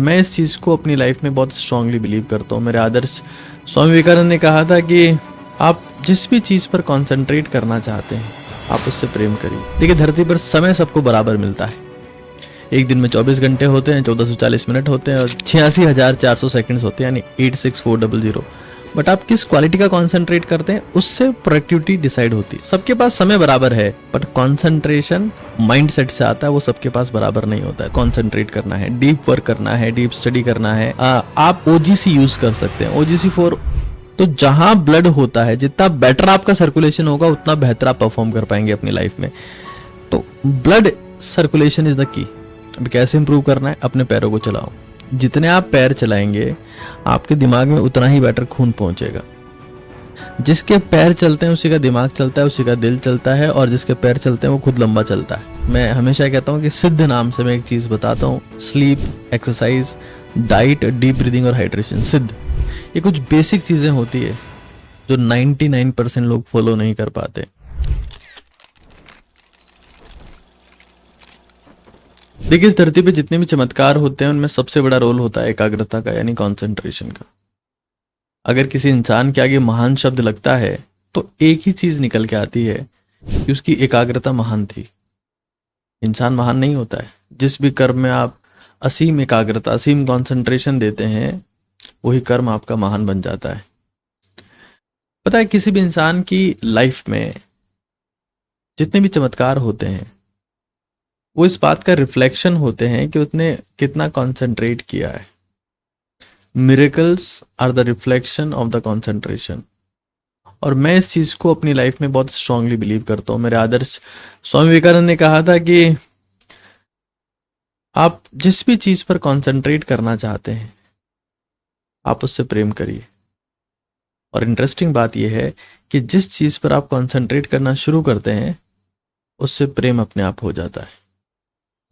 मैं इस चीज़ को अपनी लाइफ में बहुत स्ट्रांगली बिलीव करता हूँ। मेरे आदर्श स्वामी विवेकानंद ने कहा था कि आप जिस भी चीज़ पर कंसंट्रेट करना चाहते हैं आप उससे प्रेम करिए। देखिए, धरती पर समय सबको बराबर मिलता है। एक दिन में 24 घंटे होते हैं, 1440 मिनट होते हैं और 86,400 सेकंड्स होते हैं, यानी 86400। बट आप किस क्वालिटी का कंसंट्रेट करते हैं उससे प्रोडक्टिविटी डिसाइड होती है। सबके पास समय बराबर है, बट कंसंट्रेशन माइंडसेट से आता है, वो सबके पास बराबर नहीं होता है। कंसंट्रेट करना है, डीप वर्क करना है, डीप स्टडी करना है। आप ओजीसी यूज कर सकते हैं, ओजीसी फॉर, तो जहां ब्लड होता है, जितना बेटर आपका सर्कुलेशन होगा उतना बेहतर आप परफॉर्म कर पाएंगे अपनी लाइफ में। तो blood circulation is the key. अब कैसे इंप्रूव करना है? अपने पैरों को चलाओ। जितने आप पैर चलाएंगे आपके दिमाग में उतना ही बेटर खून पहुंचेगा। जिसके पैर चलते हैं उसी का दिमाग चलता है, उसी का दिल चलता है, और जिसके पैर चलते हैं वो खुद लंबा चलता है। मैं हमेशा कहता हूं कि सिद्ध नाम से मैं एक चीज बताता हूं, sleep, exercise, diet, deep breathing और हाइड्रेशन। सिद्ध, ये कुछ बेसिक चीजें होती है जो 99% लोग फॉलो नहीं कर पाते। देखिए, इस धरती पे जितने भी चमत्कार होते हैं उनमें सबसे बड़ा रोल होता है एकाग्रता का, यानी कंसंट्रेशन का। अगर किसी इंसान के आगे महान शब्द लगता है तो एक ही चीज निकल के आती है कि उसकी एकाग्रता महान थी। इंसान महान नहीं होता है। जिस भी कर्म में आप असीम एकाग्रता, असीम कंसंट्रेशन देते हैं, वही कर्म आपका महान बन जाता है। पता है, किसी भी इंसान की लाइफ में जितने भी चमत्कार होते हैं वो इस बात का रिफ्लेक्शन होते हैं कि उसने कितना कंसंट्रेट किया है। Miracles are the reflection of the concentration. और मैं इस चीज को अपनी लाइफ में बहुत स्ट्रांगली बिलीव करता हूँ। मेरे आदर्श स्वामी विवेकानंद ने कहा था कि आप जिस भी चीज पर कंसंट्रेट करना चाहते हैं आप उससे प्रेम करिए। और इंटरेस्टिंग बात यह है कि जिस चीज पर आप कंसंट्रेट करना शुरू करते हैं उससे प्रेम अपने आप हो जाता है।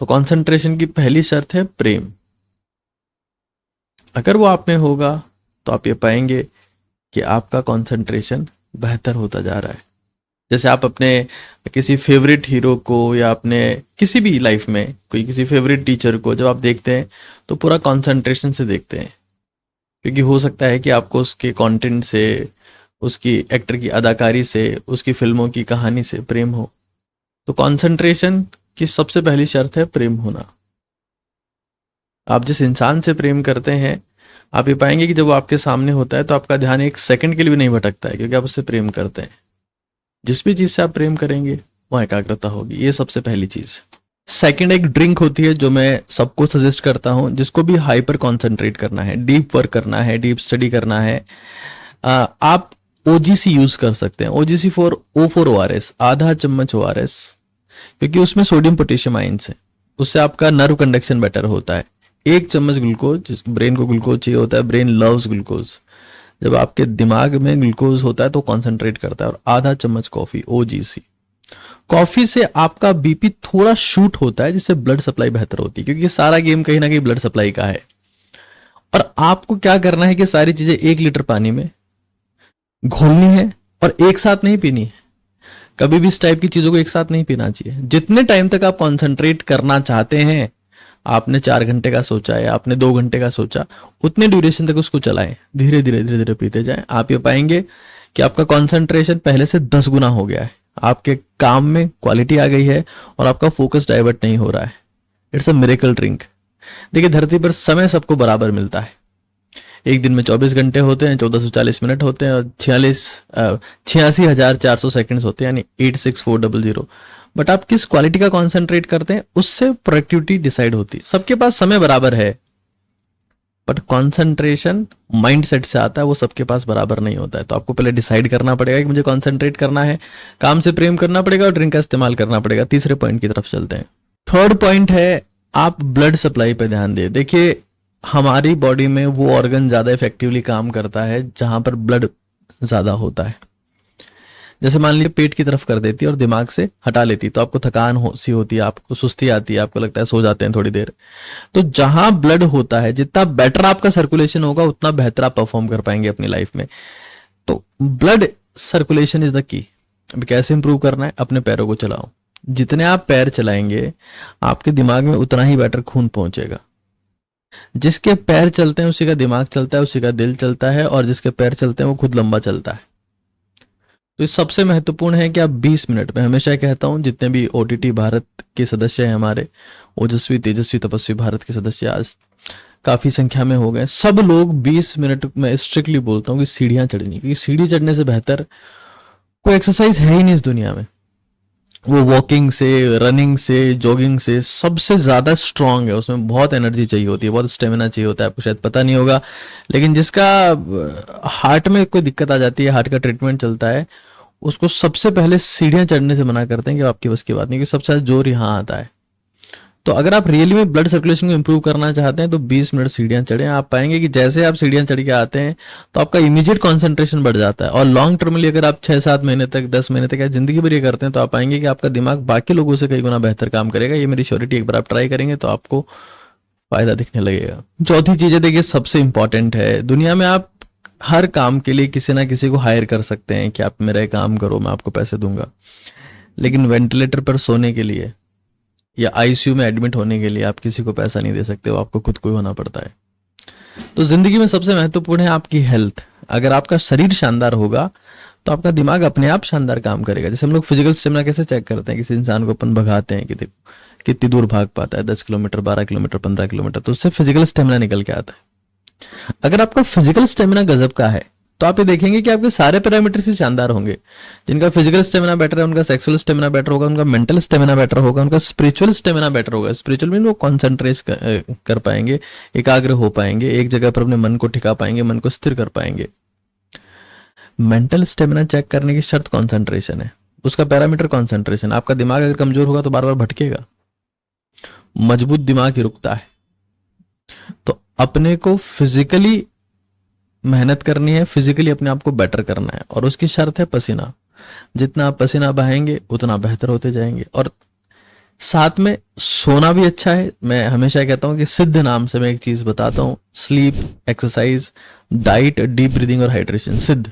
तो कंसंट्रेशन की पहली शर्त है प्रेम। अगर वो आप में होगा तो आप ये पाएंगे कि आपका कंसंट्रेशन बेहतर होता जा रहा है। जैसे आप अपने किसी फेवरेट हीरो को या अपने किसी भी लाइफ में कोई किसी फेवरेट टीचर को जब आप देखते हैं तो पूरा कंसंट्रेशन से देखते हैं, क्योंकि हो सकता है कि आपको उसके कंटेंट से, उसकी एक्टर की अदाकारी से, उसकी फिल्मों की कहानी से प्रेम हो। तो कंसंट्रेशन की सबसे पहली शर्त है प्रेम होना। आप जिस इंसान से प्रेम करते हैं आप ये पाएंगे कि जब वो आपके सामने होता है तो आपका ध्यान एक सेकंड के लिए भी नहीं भटकता है, क्योंकि आप उससे प्रेम करते हैं। जिस भी चीज से आप प्रेम करेंगे वहां एकाग्रता होगी। ये सबसे पहली चीज। सेकंड, एक ड्रिंक होती है जो मैं सबको सजेस्ट करता हूं, जिसको भी हाइपर कॉन्सेंट्रेट करना है, डीप वर्क करना है, डीप स्टडी करना है। आप ओजीसी यूज कर सकते हैं। ओजीसी फॉर ORS, आधा चम्मच ORS, क्योंकि उसमें सोडियम पोटेशियम आयंस है। उससे आपका नर्व कंडक्शन बेटर होता है। 1 चम्मच ग्लूकोज, जिस ब्रेन को ग्लूकोज चाहिए होता है, ब्रेन लव्स ग्लूकोज। जब आपके दिमाग में ग्लूकोज होता है तो कंसंट्रेट करता है। और आधा चम्मच कॉफी, OGC। कॉफी से आपका बीपी थोड़ा शूट होता है, जिससे ब्लड सप्लाई बेहतर होती है, क्योंकि सारा गेम कहीं ना कहीं ब्लड सप्लाई का है। और आपको क्या करना है कि सारी चीजें 1 लीटर पानी में घोलनी है और एक साथ नहीं पीनी है। कभी भी इस टाइप की चीजों को एक साथ नहीं पीना चाहिए। जितने टाइम तक आप कंसंट्रेट करना चाहते हैं, आपने 4 घंटे का सोचा है, आपने 2 घंटे का सोचा, उतने ड्यूरेशन तक उसको चलाएं। धीरे धीरे धीरे धीरे पीते जाएं। आप ये पाएंगे कि आपका कंसंट्रेशन पहले से 10 गुना हो गया है। आपके काम में क्वालिटी आ गई है और आपका फोकस डाइवर्ट नहीं हो रहा है। It's a miracle drink. देखिए, धरती पर समय सबको बराबर मिलता है। एक दिन में 24 घंटे होते हैं, 1440 मिनट होते हैं और 86,400 सेकंड्स होते हैं, यानी 86400। बट आप किस क्वालिटी का कंसंट्रेट करते हैं उससे प्रोडक्टिविटी डिसाइड होती है। सबके पास समय बराबर है, बट कंसंट्रेशन माइंडसेट से आता है, वो सबके पास बराबर नहीं होता है। तो आपको पहले डिसाइड करना पड़ेगा कि मुझे कंसंट्रेट करना है, काम से प्रेम करना पड़ेगा और ड्रिंक का इस्तेमाल करना पड़ेगा। तीसरे पॉइंट की तरफ चलते हैं। थर्ड पॉइंट है आप ब्लड सप्लाई पे ध्यान दें। देखिए, हमारी बॉडी में वो ऑर्गन ज्यादा इफेक्टिवली काम करता है जहां पर ब्लड ज्यादा होता है। जैसे मान लीजिए पेट की तरफ कर देती है और दिमाग से हटा लेती है, तो आपको थकान सी होती है, आपको सुस्ती आती है, आपको लगता है सो जाते हैं थोड़ी देर। तो जहां ब्लड होता है, जितना बेटर आपका सर्कुलेशन होगा उतना बेहतर आप परफॉर्म कर पाएंगे अपनी लाइफ में। तो blood circulation is the key. अब कैसे इंप्रूव करना है? अपने पैरों को चलाओ। जितने आप पैर चलाएंगे आपके दिमाग में उतना ही बेटर खून पहुंचेगा। जिसके पैर चलते हैं उसी का दिमाग चलता है, उसी का दिल चलता है, और जिसके पैर चलते हैं वो खुद लंबा चलता है। तो ये सबसे महत्वपूर्ण है कि आप 20 मिनट में, हमेशा कहता हूं जितने भी ओटीटी भारत के सदस्य हैं हमारे, ओजस्वी तेजस्वी तपस्वी भारत के सदस्य आज काफी संख्या में हो गए, सब लोग 20 मिनट में, स्ट्रिक्टली बोलता हूँ कि सीढ़ियां चढ़नी, क्योंकि सीढ़ी चढ़ने से बेहतर कोई एक्सरसाइज है ही नहीं इस दुनिया में। वो वॉकिंग से, रनिंग से, जॉगिंग से सबसे ज्यादा स्ट्रांग है, उसमें बहुत एनर्जी चाहिए होती है, बहुत स्टेमिना चाहिए होता है, आपको शायद पता नहीं होगा, लेकिन जिसका हार्ट में कोई दिक्कत आ जाती है, हार्ट का ट्रीटमेंट चलता है, उसको सबसे पहले सीढ़ियां चढ़ने से मना करते हैं कि आपकी बस की बात नहीं, क्योंकि सबसे ज्यादा जोर यहाँ आता है। तो अगर आप रियली में ब्लड सर्कुलेशन को इंप्रूव करना चाहते हैं तो 20 मिनट सीढ़ियां चढ़ें। आप पाएंगे कि जैसे आप सीढ़ियां चढ़ के आते हैं तो आपका इमीडिएट कंसंट्रेशन बढ़ जाता है, और लॉन्ग टर्मली अगर आप 6-7 महीने तक, 10 महीने तक या जिंदगी भर ये करते हैं तो आप पाएंगे कि आपका दिमाग बाकी लोगों से कई गुना बेहतर काम करेगा। ये मेरी श्योरिटी, एक बार आप ट्राई करेंगे तो आपको फायदा दिखने लगेगा। चौथी चीज है, देखिए सबसे इंपॉर्टेंट है, दुनिया में आप हर काम के लिए किसी ना किसी को हायर कर सकते हैं कि आप मेरा काम करो, मैं आपको पैसे दूंगा, लेकिन वेंटिलेटर पर सोने के लिए या आईसीयू में एडमिट होने के लिए आप किसी को पैसा नहीं दे सकते, वो आपको खुद को ही होना पड़ता है। तो जिंदगी में सबसे महत्वपूर्ण है आपकी हेल्थ। अगर आपका शरीर शानदार होगा तो आपका दिमाग अपने आप शानदार काम करेगा। जैसे हम लोग फिजिकल स्टेमिना कैसे चेक करते हैं, किसी इंसान को अपन भगाते हैं कि देखो कितनी दूर भाग पाता है, 10 किलोमीटर, 12 किलोमीटर, 15 किलोमीटर, तो उससे फिजिकल स्टेमिना निकल के आता है। अगर आपका फिजिकल स्टेमिना गजब का है तो आप ये देखेंगे कि आपके सारे पैरामीटर्स ही शानदार होंगे। जिनका फिजिकल स्टेमिना बेटर है उनका सेक्सुअल स्टेमिना बेटर होगा, उनका मेंटल स्टेमिना बेटर होगा, उनका स्पिरिचुअल स्टेमिना बेटर होगा। स्पिरिचुअल मीन वो कॉन्सेंट्रेट कर पाएंगे, एकाग्र हो पाएंगे, एक जगह पर अपने मन को ठिका पाएंगे, मन को स्थिर कर पाएंगे। मेंटल स्टेमिना चेक करने की शर्त कॉन्सेंट्रेशन है, उसका पैरामीटर कॉन्सेंट्रेशन। आपका दिमाग अगर कमजोर होगा तो बार बार भटकेगा, मजबूत दिमाग ही रुकता है। तो अपने को फिजिकली मेहनत करनी है, फिजिकली अपने आप को बेटर करना है, और उसकी शर्त है पसीना। जितना आप पसीना बहाएंगे उतना बेहतर होते जाएंगे। और साथ में सोना भी अच्छा है। मैं हमेशा कहता हूं कि सिद्ध नाम से मैं एक चीज बताता हूं, sleep, exercise, diet, deep breathing और हाइड्रेशन। सिद्ध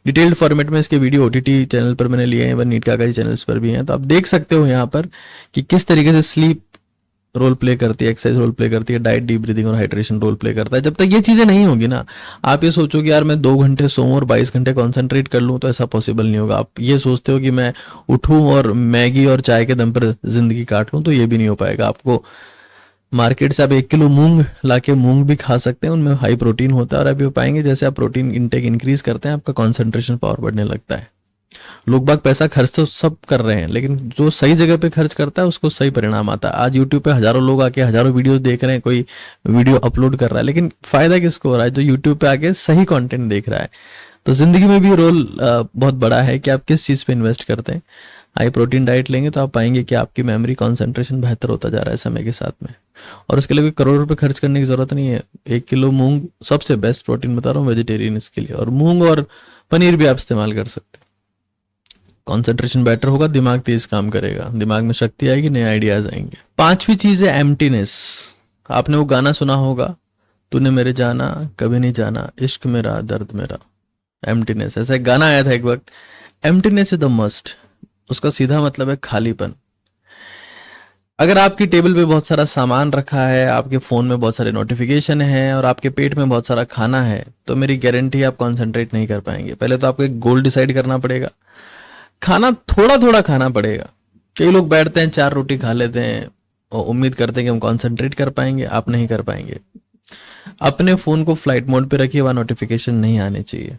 डिटेल्ड फॉर्मेट में इसके वीडियो ओटीटी चैनल पर मैंने लिए हैं, व नीट काका जी चैनल्स पर भी हैं, तो आप देख सकते हो यहाँ पर कि किस तरीके से स्लीप रोल प्ले करती है, एक्सरसाइज रोल प्ले करती है, डाइट, डीप ब्रीदिंग और हाइड्रेशन रोल प्ले करता है। जब तक ये चीजें नहीं होगी ना, आप ये सोचो कि यार मैं 2 घंटे सोऊं और 22 घंटे कॉन्सेंट्रेट कर लूं, तो ऐसा पॉसिबल नहीं होगा। आप ये सोचते हो कि मैं उठूं और मैगी और चाय के दम पर जिंदगी काट लूं, तो ये भी नहीं हो पाएगा। आपको मार्केट से आप 1 किलो मूंग लाके मूंग भी खा सकते हैं, उनमें हाई प्रोटीन होता है, और आप ये पाएंगे जैसे आप प्रोटीन इंटेक इंक्रीज करते हैं आपका कॉन्सेंट्रेशन पावर बढ़ने लगता है। लोग बाग पैसा खर्च तो सब कर रहे हैं, लेकिन जो सही जगह पे खर्च करता है उसको सही परिणाम आता है। आज यूट्यूब पे हजारों लोग आके हजारों वीडियोस देख रहे हैं, कोई वीडियो अपलोड कर रहा है, लेकिन फायदा किसको हो रहा है? जो यूट्यूब पे आके सही कंटेंट देख रहा है। तो जिंदगी में भी रोल बहुत बड़ा है कि आप किस चीज पे इन्वेस्ट करते हैं। हाई प्रोटीन डाइट लेंगे तो आप पाएंगे कि आपकी मेमोरी कॉन्सेंट्रेशन बेहतर होता जा रहा है समय के साथ में, और उसके लिए कोई करोड़ रुपए खर्च करने की जरूरत नहीं है। 1 किलो मूंग सबसे बेस्ट प्रोटीन बता रहा हूँ वेजिटेरियन के लिए, और मूंग और पनीर भी आप इस्तेमाल कर सकते हैं। कॉन्सेंट्रेशन बेटर होगा, दिमाग तेज काम करेगा, दिमाग में शक्ति आएगी, नए आइडियाज आएंगे। 5वीं चीज है एम्प्टीनेस। आपने वो गाना सुना होगा, तूने मेरे जाना कभी नहीं जाना, इश्क मेरा दर्द मेरा। एम्प्टीनेस, ऐसा एक गाना आया था एक वक्त। एम्प्टीनेस इज द मस्ट, उसका सीधा मतलब है खालीपन। अगर आपकी टेबल पे बहुत सारा सामान रखा है, आपके फोन में बहुत सारे नोटिफिकेशन है, और आपके पेट में बहुत सारा खाना है, तो मेरी गारंटी आप कॉन्सेंट्रेट नहीं कर पाएंगे। पहले तो आपको एक गोल डिसाइड करना पड़ेगा, खाना थोड़ा थोड़ा खाना पड़ेगा। कई लोग बैठते हैं 4 रोटी खा लेते हैं और उम्मीद करते हैं कि हम कंसंट्रेट कर पाएंगे, आप नहीं कर पाएंगे। अपने फोन को फ्लाइट मोड पे रखिए, वहां नोटिफिकेशन नहीं आने चाहिए।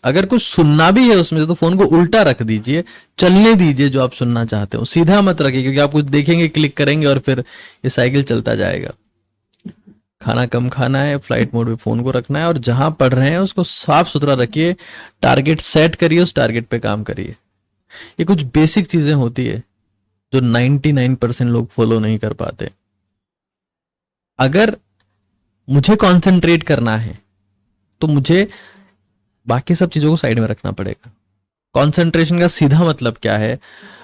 अगर कुछ सुनना भी है उसमें से तो फोन को उल्टा रख दीजिए, चलने दीजिए जो आप सुनना चाहते हो, सीधा मत रखिए, क्योंकि आप कुछ देखेंगे, क्लिक करेंगे और फिर ये साइकिल चलता जाएगा। खाना कम खाना है, फ्लाइट मोड पे फोन को रखना है, और जहां पढ़ रहे हैं उसको साफ सुथरा रखिए, टारगेट सेट करिए, उस टारगेट पे काम करिए। ये कुछ बेसिक चीजें होती है जो 99% लोग फॉलो नहीं कर पाते। अगर मुझे कंसंट्रेट करना है तो मुझे बाकी सब चीजों को साइड में रखना पड़ेगा। कंसंट्रेशन का सीधा मतलब क्या है?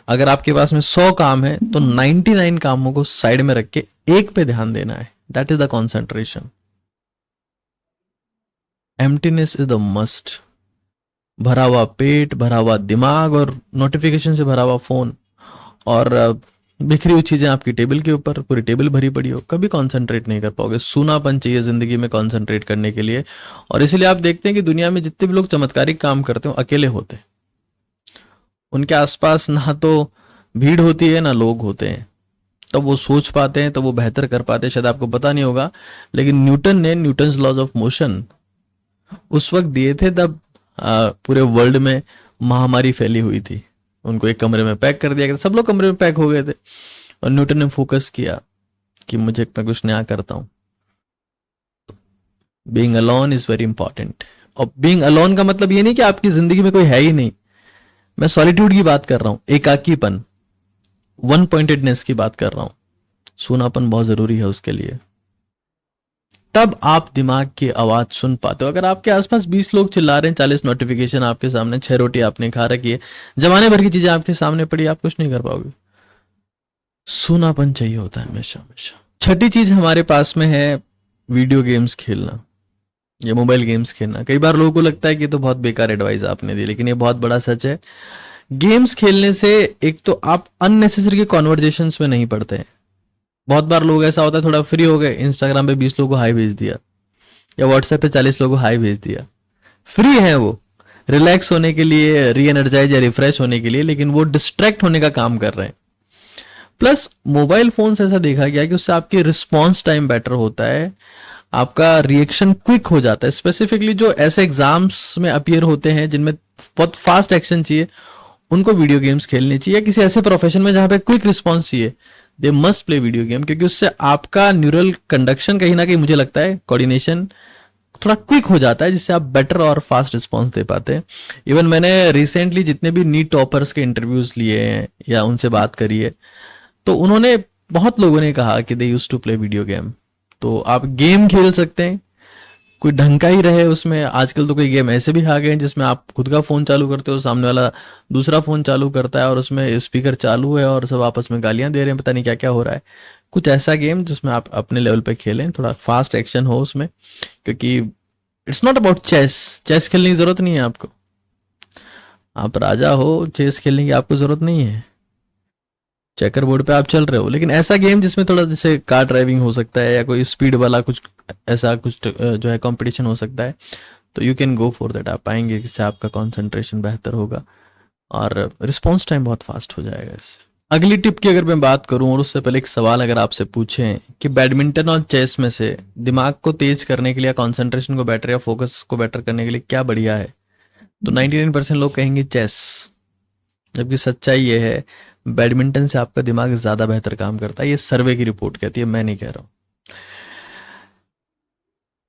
अगर आपके पास में 100 काम है तो 99 कामों को साइड में रख के एक पे ध्यान देना है। That is the concentration. Emptiness is the must. भरा हुआ पेट, भरा हुआ दिमाग और नोटिफिकेशन से भरा हुआ फोन और बिखरी हुई चीजें आपकी टेबल के ऊपर, पूरी टेबल भरी पड़ी हो, कभी कंसंट्रेट नहीं कर पाओगे। सूनापन चाहिए जिंदगी में कंसंट्रेट करने के लिए। और इसलिए आप देखते हैं कि दुनिया में जितने भी लोग चमत्कारिक काम करते हो अकेले होते हैं। उनके आसपास ना तो भीड़ होती है ना लोग होते हैं, तब वो सोच पाते हैं, तब वो बेहतर कर पाते हैं। शायद आपको पता नहीं होगा, लेकिन न्यूटन ने न्यूटन्स लॉज ऑफ मोशन उस वक्त दिए थे तब पूरे वर्ल्ड में महामारी फैली हुई थी। उनको एक कमरे में पैक कर दिया गया, सब लोग कमरे में पैक हो गए थे, और न्यूटन ने फोकस किया कि मैं कुछ नया करता हूं। Being alone is very important. और बीइंग अलोन का मतलब ये नहीं कि आपकी जिंदगी में कोई है ही नहीं। मैं सॉलिट्यूड की बात कर रहा हूं, एकाकीपन, वन पॉइंटेडनेस की बात कर रहा हूं। सूनापन बहुत जरूरी है उसके लिए। तब आप दिमाग की आवाज सुन पाते हो। अगर आपके आसपास 20 लोग चिल्ला रहे हैं, 40 नोटिफिकेशन आपके सामने, 6 रोटी आपने खा रखी है, जमाने भर की चीजें आपके सामने पड़ी, आप कुछ नहीं कर पाओगे। सूनापन चाहिए होता है हमेशा हमेशा। छठी चीज हमारे पास में है वीडियो गेम्स खेलना या मोबाइल गेम्स खेलना। कई बार लोगों को लगता है कि ये तो बहुत बेकार एडवाइस आपने दी, लेकिन ये बहुत बड़ा सच है। गेम्स खेलने से एक तो आप अननेसेसरी के कॉन्वर्जेशंस में नहीं पड़ते हैं। बहुत बार लोग ऐसा होता है, थोड़ा फ्री हो गए, इंस्टाग्राम पे 20 लोगों को हाई भेज दिया, या व्हाट्सएप पे 40 लोगों को हाई भेज दिया। फ्री है वो, रिलैक्स होने के लिए, री एनर्जाइज या रिफ्रेश होने के लिए, लेकिन वो डिस्ट्रैक्ट होने का काम कर रहे हैं। प्लस मोबाइल फोन से ऐसा देखा गया कि उससे आपकी रिस्पॉन्स टाइम बेटर होता है, आपका रिएक्शन क्विक हो जाता है। स्पेसिफिकली जो ऐसे एग्जाम्स में अपीयर होते हैं जिनमें बहुत फास्ट एक्शन चाहिए, उनको वीडियो गेम्स खेलनी चाहिए। किसी ऐसे प्रोफेशन में जहां पे क्विक रिस्पॉन्स चाहिए, they must play video game, क्योंकि उससे आपका न्यूरल कंडक्शन कहीं ना कहीं, मुझे लगता है कोऑर्डिनेशन थोड़ा क्विक हो जाता है, जिससे आप बेटर और फास्ट रिस्पॉन्स दे पाते हैं। इवन मैंने रिसेंटली जितने भी नीट टॉपर्स के इंटरव्यूज लिए हैं या उनसे बात करी है, तो उन्होंने, बहुत लोगों ने कहा कि they used to play video game. तो आप गेम खेल सकते हैं, कोई ढंग का ही रहे उसमें। आजकल तो कोई गेम ऐसे भी आ गए हैं जिसमें आप खुद का फोन चालू करते हो, सामने वाला दूसरा फोन चालू करता है और उसमें स्पीकर चालू है और सब आपस में गालियां दे रहे हैं, पता नहीं क्या क्या हो रहा है। कुछ ऐसा गेम जिसमें आप अपने लेवल पे खेलें, थोड़ा फास्ट एक्शन हो उसमें, क्योंकि it's not about chess. Chess खेलने की जरूरत नहीं है आपको, आप राजा हो, चेस खेलने की आपको जरूरत नहीं है। चेकर बोर्ड पे आप चल रहे हो, लेकिन ऐसा गेम जिसमें थोड़ा जैसे कार ड्राइविंग हो सकता है या कोई स्पीड वाला कुछ ऐसा कुछ जो है कंपटीशन हो सकता है, तो you can go for that. आप पाएंगे जिससे आपका कंसंट्रेशन बेहतर होगा और रिस्पॉन्स टाइम बहुत फास्ट हो जाएगा इससे। अगली टिप की अगर मैं बात करूं, और उससे पहले एक सवाल अगर आपसे पूछें कि बैडमिंटन और चेस में से दिमाग को तेज करने के लिए, कंसंट्रेशन को बेटर या फोकस को बेटर करने के लिए क्या बढ़िया है, तो 99% लोग कहेंगे चेस। जबकि सच्चाई ये है, बैडमिंटन से आपका दिमाग ज्यादा बेहतर काम करता है। ये सर्वे की रिपोर्ट कहती है, मैं नहीं कह रहा हूं।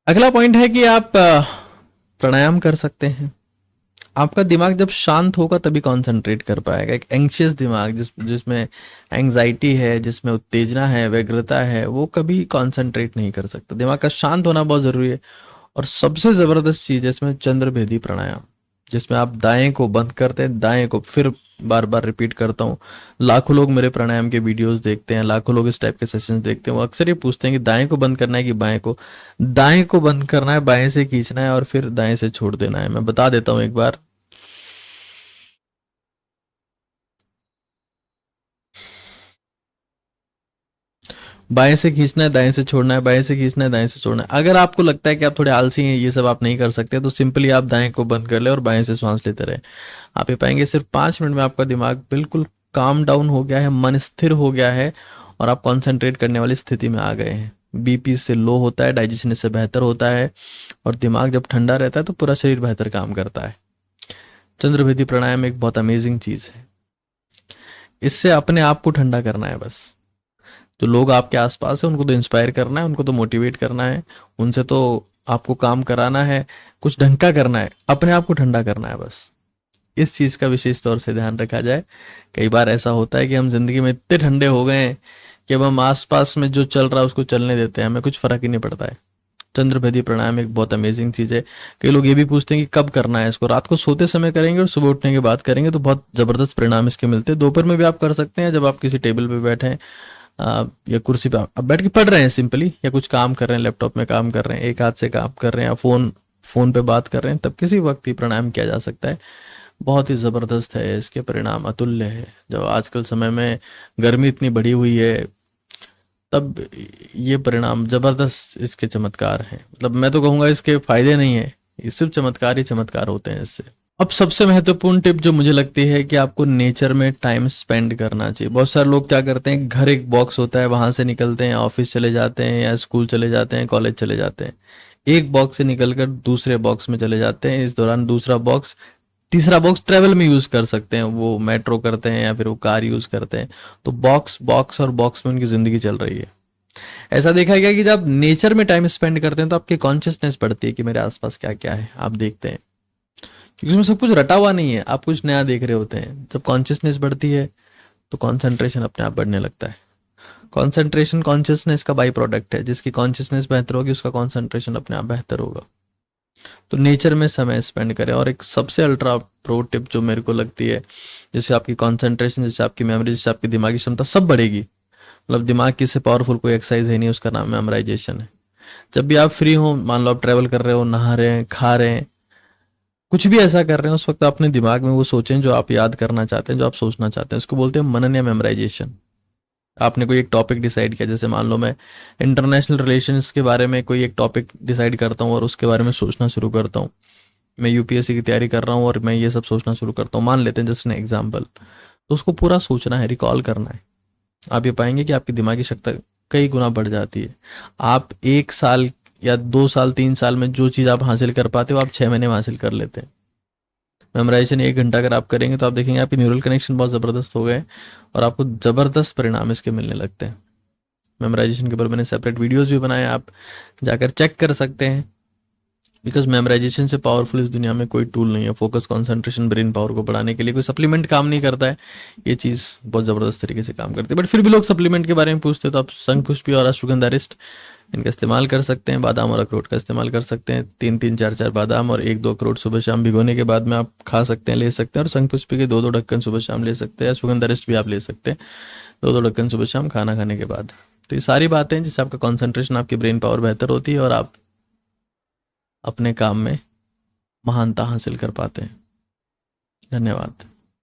अगला पॉइंट है कि आप प्राणायाम कर सकते हैं। आपका दिमाग जब शांत होगा तभी कंसंट्रेट कर पाएगा। एक एंग्शियस दिमाग जिसमें एंग्जाइटी है, जिसमें उत्तेजना है, व्यग्रता है, वो कभी कंसंट्रेट नहीं कर सकता। दिमाग का शांत होना बहुत जरूरी है। और सबसे जबरदस्त चीज है इसमें चंद्रभेदी प्राणायाम, जिसमें आप दाएं को बंद करते हैं, दाएं को, फिर बार बार रिपीट करता हूँ, लाखों लोग मेरे प्राणायाम के वीडियोस देखते हैं, लाखों लोग इस टाइप के सेशंस देखते हैं। वो अक्सर ये पूछते हैं कि दाएं को बंद करना है कि बाएं को। दाएं को बंद करना है, बाएं से खींचना है और फिर दाएं से छोड़ देना है। मैं बता देता हूं एक बार। बाएं से खींचना है, दाएं से छोड़ना है, बाएं से खींचना है, दाएं से छोड़ना है। अगर आपको लगता है कि आप थोड़े आलसी हैं, ये सब आप नहीं कर सकते, तो सिंपली आप दाएं को बंद कर ले और बाएं से सांस लेते रहे। आप ये पाएंगे सिर्फ 5 मिनट में आपका दिमाग बिल्कुल काम डाउन हो गया है, मन स्थिर हो गया है और आप कॉन्सेंट्रेट करने वाली स्थिति में आ गए हैं। बीपी से लो होता है, डाइजेशन इससे बेहतर होता है, और दिमाग जब ठंडा रहता है तो पूरा शरीर बेहतर काम करता है। चंद्रभेदी प्राणायाम एक बहुत अमेजिंग चीज है। इससे अपने आप को ठंडा करना है बस। जो लोग आपके आसपास है उनको तो इंस्पायर करना है, उनको तो मोटिवेट करना है, उनसे तो आपको काम कराना है, कुछ ढंग का करना है, अपने आप को ठंडा करना है बस। इस चीज का विशेष तौर से ध्यान रखा जाए। कई बार ऐसा होता है कि हम जिंदगी में इतने ठंडे हो गए हैं कि अब हम आसपास में जो चल रहा है उसको चलने देते हैं, हमें कुछ फर्क ही नहीं पड़ता है। चंद्रभेदी प्राणायाम एक बहुत अमेजिंग चीज है। कई लोग ये भी पूछते हैं कि कब करना है इसको। रात को सोते समय करेंगे और सुबह उठने के बाद करेंगे तो बहुत जबरदस्त परिणाम इसके मिलते हैं। दोपहर में भी आप कर सकते हैं, जब आप किसी टेबल पे बैठे हैं या कुर्सी पे आप बैठ के पढ़ रहे हैं सिंपली, या कुछ काम कर रहे हैं, लैपटॉप में काम कर रहे हैं, एक हाथ से काम कर रहे हैं, या फोन पे बात कर रहे हैं, तब किसी वक्त ही प्राणायाम किया जा सकता है। बहुत ही ज़बरदस्त है, इसके परिणाम अतुल्य है। जब आजकल समय में गर्मी इतनी बढ़ी हुई है, तब ये परिणाम ज़बरदस्त, इसके चमत्कार हैं। मतलब मैं तो कहूँगा इसके फायदे नहीं है, ये सिर्फ चमत्कार ही चमत्कार होते हैं इससे। अब सबसे महत्वपूर्ण टिप जो मुझे लगती है कि आपको नेचर में टाइम स्पेंड करना चाहिए। बहुत सारे लोग क्या करते हैं, घर एक बॉक्स होता है, वहां से निकलते हैं, ऑफिस चले जाते हैं या स्कूल चले जाते हैं, कॉलेज चले जाते हैं, एक बॉक्स से निकलकर दूसरे बॉक्स में चले जाते हैं। इस दौरान दूसरा बॉक्स, तीसरा बॉक्स ट्रेवल में यूज कर सकते हैं, वो मेट्रो करते हैं या फिर वो कार यूज करते हैं। तो बॉक्स बॉक्स और बॉक्स में उनकी जिंदगी चल रही है। ऐसा देखा गया कि जब नेचर में टाइम स्पेंड करते हैं तो आपकी कॉन्शियसनेस बढ़ती है कि मेरे आसपास क्या क्या है, आप देखते हैं, क्योंकि उसमें सब कुछ रटा हुआ नहीं है, आप कुछ नया देख रहे होते हैं। जब कॉन्शियसनेस बढ़ती है तो कंसंट्रेशन अपने आप बढ़ने लगता है। कंसंट्रेशन कॉन्शियसनेस का बाई प्रोडक्ट है, जिसकी कॉन्शियसनेस बेहतर होगी उसका कंसंट्रेशन अपने आप बेहतर होगा। तो नेचर में समय स्पेंड करें। और एक सबसे अल्ट्रा प्रो टिप जो मेरे को लगती है, जिससे आपकी कंसंट्रेशन, जिससे आपकी मेमोरी, जिससे आपकी दिमागी क्षमता सब बढ़ेगी। मतलब दिमाग की इससे पावरफुल कोई एक्सरसाइज है नहीं, उसका नाम मेमोराइजेशन है। जब भी आप फ्री हो, मान लो आप ट्रैवल कर रहे हो, नहा रहे हैं, खा रहे हैं, कुछ भी ऐसा कर रहे हैं, उस वक्त अपने दिमाग में वो सोचें जो आप याद करना चाहते हैं, जो आप सोचना चाहते हैं। उसको बोलते हैं मनन या मेमोराइजेशन। आपने कोई एक टॉपिक डिसाइड किया, जैसे मान लो मैं इंटरनेशनल रिलेशंस के बारे में कोई एक टॉपिक डिसाइड करता हूँ और उसके बारे में सोचना शुरू करता हूँ। मैं यूपीएससी की तैयारी कर रहा हूँ और मैं ये सब सोचना शुरू करता हूँ, मान लेते हैं जस्ट एन एग्जाम्पल। तो उसको पूरा सोचना है, रिकॉल करना है। आप ये पाएंगे कि आपकी दिमागी क्षमता कई गुना बढ़ जाती है। आप 1 साल या 2 साल 3 साल में जो चीज़ आप हासिल कर पाते हो, आप 6 महीने में हासिल कर लेते हैं। मेमोराइजेशन 1 घंटा अगर आप करेंगे तो आप देखेंगे आपके न्यूरल कनेक्शन बहुत ज़बरदस्त हो गए और आपको ज़बरदस्त परिणाम इसके मिलने लगते हैं। मेमोराइजेशन के ऊपर मैंने सेपरेट वीडियोस भी बनाए, आप जाकर चेक कर सकते हैं। बिकॉज मेमोराइजेशन से पावरफुल इस दुनिया में कोई टूल नहीं है। फोकस, कंसंट्रेशन, ब्रेन पावर को बढ़ाने के लिए कोई सप्लीमेंट काम नहीं करता है। ये चीज़ बहुत ज़बरदस्त तरीके से काम करती है। बट फिर भी लोग सप्लीमेंट के बारे में पूछते हैं, तो आप शंखपुष्पी और अश्वगंधा रिस्ट, इनका इस्तेमाल कर सकते हैं। बादाम और अखरोट का इस्तेमाल कर सकते हैं। 3-3, 4-4 बादाम और 1-2 अखरोट सुबह शाम भिगोने के बाद में आप खा सकते हैं, ले सकते हैं। और शंखपुष्पी के 2-2 ढक्कन सुबह शाम ले सकते हैं। अश्वगंधा रिस्ट भी आप ले सकते हैं 2-2 ढक्कन सुबह शाम खाना खाने के बाद। तो ये सारी बातें हैं जिससे आपका कॉन्सेंट्रेशन, आपकी ब्रेन पावर बेहतर होती है और आप अपने काम में महानता हासिल कर पाते हैं। धन्यवाद।